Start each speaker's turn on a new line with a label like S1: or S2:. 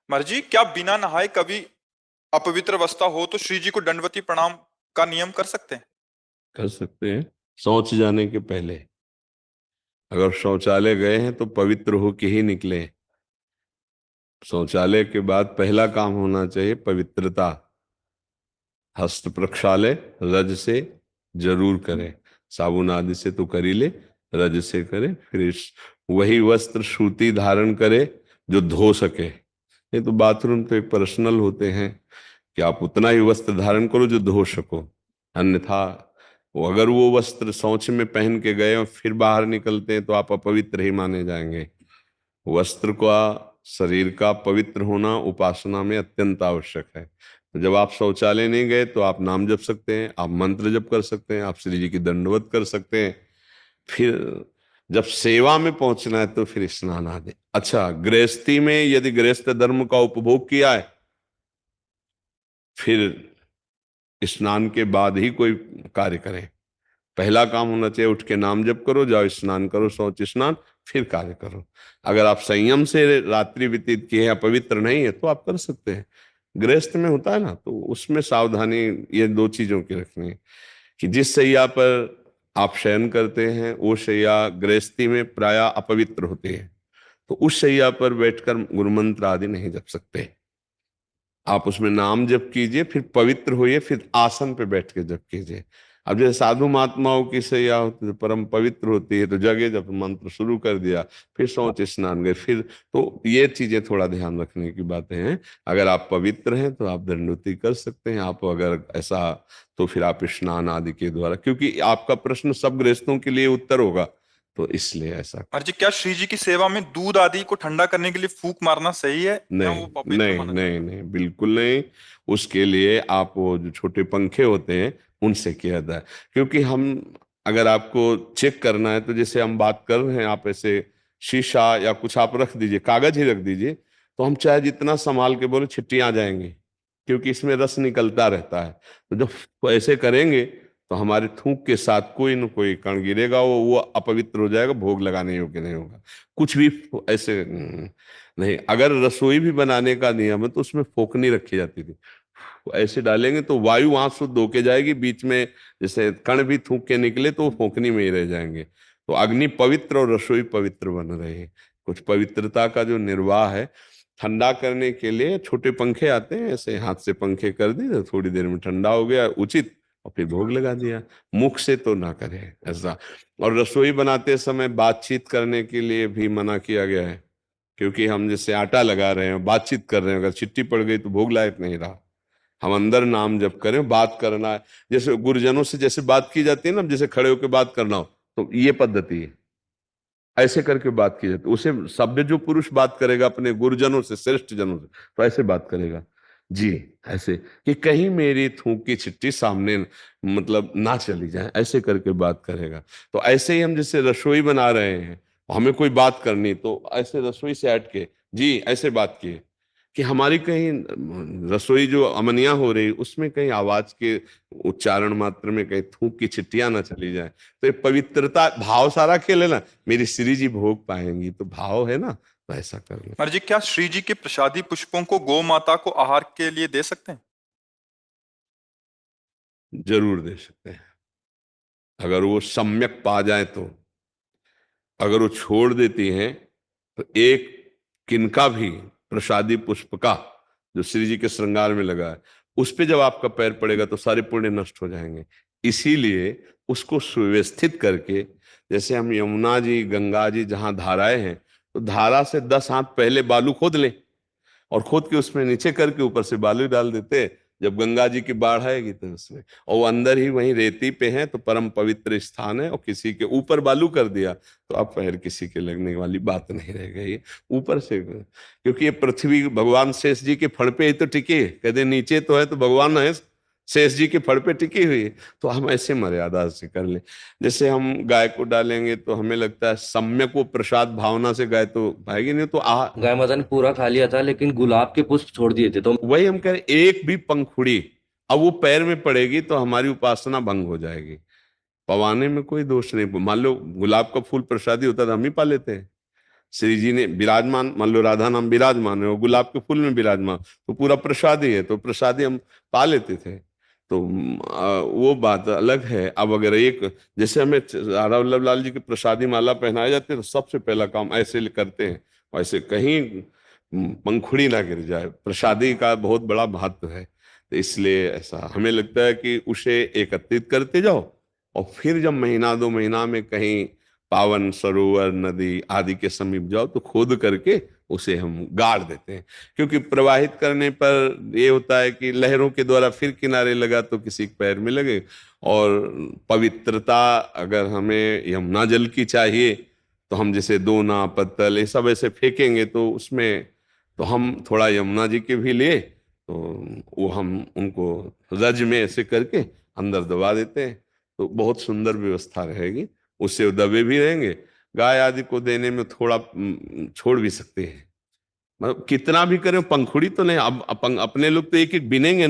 S1: मर्जी, क्या बिना नहाए कभी अपवित्र अवस्था हो तो श्री जी को दंडवती प्रणाम का नियम कर सकते हैं?
S2: कर सकते हैं। शौच जाने के पहले अगर शौचालय गए हैं तो पवित्र होके ही निकले। शौचालय के बाद पहला काम होना चाहिए पवित्रता। हस्त प्रक्षालय रज से जरूर करें। साबुन आदि से तो कर ही ले, रज से करें। फिर वही वस्त्र सूती धारण करे जो धो सके। ये तो बाथरूम तो एक पर्सनल होते हैं कि आप उतना ही वस्त्र धारण करो जो धो सको। अन्यथा अगर वो वस्त्र शौच में पहन के गए और फिर बाहर निकलते हैं तो आप अपवित्र ही माने जाएंगे। वस्त्र का, शरीर का पवित्र होना उपासना में अत्यंत आवश्यक है। तो जब आप शौचालय नहीं गए तो आप नाम जप सकते हैं, आप मंत्र जप कर सकते हैं, आप श्री जी की दंडवत कर सकते हैं। फिर जब सेवा में पहुंचना है तो फिर स्नान आदि। अच्छा, गृहस्थी में यदि गृहस्थ धर्म का उपभोग किया है फिर स्नान के बाद ही कोई कार्य करें। पहला काम होना चाहिए उठ के नाम जप करो, जाओ स्नान करो, शौच स्नान, फिर कार्य करो। अगर आप संयम से रात्रि व्यतीत किए हैं, पवित्र नहीं है, तो आप कर सकते हैं। गृहस्थ में होता है ना, तो उसमें सावधानी ये दो चीजों की रखनी है कि जिस शैया पर आप शयन करते हैं वो शैया गृहस्थी में प्राय अपवित्र होती है, तो उस शैया पर बैठकर गुरुमंत्र आदि नहीं जप सकते। आप उसमें नाम जप कीजिए, फिर पवित्र होइए, फिर आसन पे बैठ के जप कीजिए। अब जैसे साधु महात्माओं की सैया होती है परम पवित्र होती है, तो जगह जब मंत्र शुरू कर दिया, फिर शौच स्नान गए, फिर तो ये चीजें थोड़ा ध्यान रखने की बातें हैं। अगर आप पवित्र हैं तो आप दंडवती कर सकते हैं। आप अगर ऐसा तो फिर आप स्नान आदि के द्वारा, क्योंकि आपका प्रश्न सब गृहस्थों के लिए उत्तर होगा, तो इसलिए ऐसा।
S1: मर्जी, क्या श्री जी की सेवा में दूध आदि को ठंडा करने के लिए फूंक मारना सही है या
S2: नहीं
S1: वो अपवित्र
S2: नहीं
S1: माना
S2: नहीं
S1: जाएगा?
S2: नहीं, बिल्कुल नहीं। उसके लिए आप वो जो छोटे पंखे होते हैं उनसे किया जाता है। क्योंकि हम, अगर आपको चेक करना है तो जैसे हम बात कर रहे हैं, आप ऐसे शीशा या कुछ आप रख दीजिए, कागज ही रख दीजिए, तो हम चाहे जितना संभाल के बोले छिट्टियां आ जाएंगी, क्योंकि इसमें रस निकलता रहता है। तो जब ऐसे करेंगे तो हमारे थूक के साथ कोई न कोई कण गिरेगा, वो अपवित्र हो जाएगा, भोग लगाने योग्य नहीं होगा। कुछ भी ऐसे नहीं। अगर रसोई भी बनाने का नियम है तो उसमें फोकनी रखी जाती थी। ऐसे डालेंगे तो वायु वहां शुद्ध होके जाएगी, बीच में जैसे कण भी थूक के निकले तो वो फोकनी में ही रह जाएंगे। तो अग्नि पवित्र और रसोई पवित्र बन रही है। कुछ पवित्रता का जो निर्वाह है, ठंडा करने के लिए छोटे पंखे आते हैं, ऐसे हाथ से पंखे कर दिए तो थोड़ी देर में ठंडा हो गया उचित, और फिर भोग लगा दिया। मुख से तो ना करें ऐसा। और रसोई बनाते समय बातचीत करने के लिए भी मना किया गया है। क्योंकि हम जैसे आटा लगा रहे हैं, बातचीत कर रहे हैं, अगर चिट्टी पड़ गई तो भोग लायक नहीं रहा। हम अंदर नाम जप करें, बात करना है। जैसे गुरुजनों से जैसे बात की जाती है ना, जैसे खड़े होकर बात करना हो, तो ये पद्धति है। ऐसे करके बात की जाती है। उसे सभ्य जो पुरुष बात करेगा अपने गुरुजनों से, श्रेष्ठ जनों से, तो ऐसे बात करेगा जी, ऐसे कि कहीं मेरी थूक की चिट्ठी सामने मतलब ना चली जाए, ऐसे करके बात करेगा। तो ऐसे ही हम जैसे रसोई बना रहे हैं, हमें कोई बात करनी तो ऐसे रसोई से हट के जी ऐसे बात किए, कि हमारी कहीं रसोई जो अमनिया हो रही उसमें कहीं आवाज के उच्चारण मात्र में कहीं थूक की छिट्टियां ना चली जाए। तो ये पवित्रता भाव सारा खेल है ना, मेरी श्री जी भोग पाएंगी, तो भाव है ना, तो ऐसा कर लो।
S1: मर्जी, क्या श्री जी के प्रसादी पुष्पों को गौ माता को आहार के लिए दे सकते हैं?
S2: जरूर दे सकते हैं, अगर वो सम्यक पा जाए तो। अगर वो छोड़ देती हैं तो एक किनका भी प्रसादी पुष्प का जो श्री जी के श्रृंगार में लगा है, उस पे जब आपका पैर पड़ेगा तो सारे पुण्य नष्ट हो जाएंगे। इसीलिए उसको सुव्यवस्थित करके, जैसे हम यमुना जी, गंगा जी जहां धाराएं हैं, तो धारा से 10 हाथ पहले बालू खोद लें, और खोद के उसमें नीचे करके ऊपर से बालू डाल देते। जब गंगा जी की बाढ़ आएगी तो उसमें, और वो अंदर ही वहीं रेती पे है तो परम पवित्र स्थान है, और किसी के ऊपर बालू कर दिया तो अब पैर किसी के लगने वाली बात नहीं रह गई ऊपर से। क्योंकि ये पृथ्वी भगवान शेष जी के फड़ पे ही तो टिकी है, कहते नीचे तो है तो भगवान है, शेष जी के फड़ पे टिकी हुई है। तो हम ऐसे मर्यादा से कर ले। जैसे हम गाय को डालेंगे तो हमें लगता है सम्यक वो प्रसाद भावना से गाय तो पाएगी नहीं, तो
S3: गाय माता ने पूरा खा लिया था लेकिन गुलाब के पुष्प छोड़ दिए थे, तो
S2: वही हम कह रहे, एक भी पंखुड़ी अब वो पैर में पड़ेगी तो हमारी उपासना भंग हो जाएगी। पवाने में कोई दोष नहीं। मान लो गुलाब का फूल प्रसादी होता था, हम ही पा लेते हैं। श्री जी ने विराजमान, मान लो राधा नाम विराजमान है, वो गुलाब के फूल में विराजमान, तो पूरा प्रसादी है, तो प्रसादी हम पा लेते थे। तो वो बात अलग है। अब अगर एक, जैसे हमें राधा वल्लभ लाल जी की प्रसादी माला पहनाए जाते हैं, तो सबसे पहला काम ऐसे करते हैं, वैसे कहीं पंखुड़ी ना गिर जाए। प्रसादी का बहुत बड़ा महत्व है, तो इसलिए ऐसा हमें लगता है कि उसे एकत्रित करते जाओ, और फिर जब महीना 2 महीना में कहीं पावन सरोवर नदी आदि के समीप जाओ तो खोद करके उसे हम गाड़ देते हैं। क्योंकि प्रवाहित करने पर ये होता है कि लहरों के द्वारा फिर किनारे लगा तो किसी के पैर में लगे। और पवित्रता अगर हमें यमुना जल की चाहिए, तो हम जैसे दोना पत्तल ये सब ऐसे फेंकेंगे, तो उसमें तो हम थोड़ा यमुना जी के भी लिए, तो वो हम उनको रज में ऐसे करके अंदर दबा देते हैं, तो बहुत सुंदर व्यवस्था रहेगी। उससे वो दबे भी रहेंगे। गाय आदि को देने में थोड़ा छोड़ भी सकते हैं, मतलब कितना भी करें, पंखुड़ी तो नहीं। अब अपने लोग तो एक एक बिनेंगे।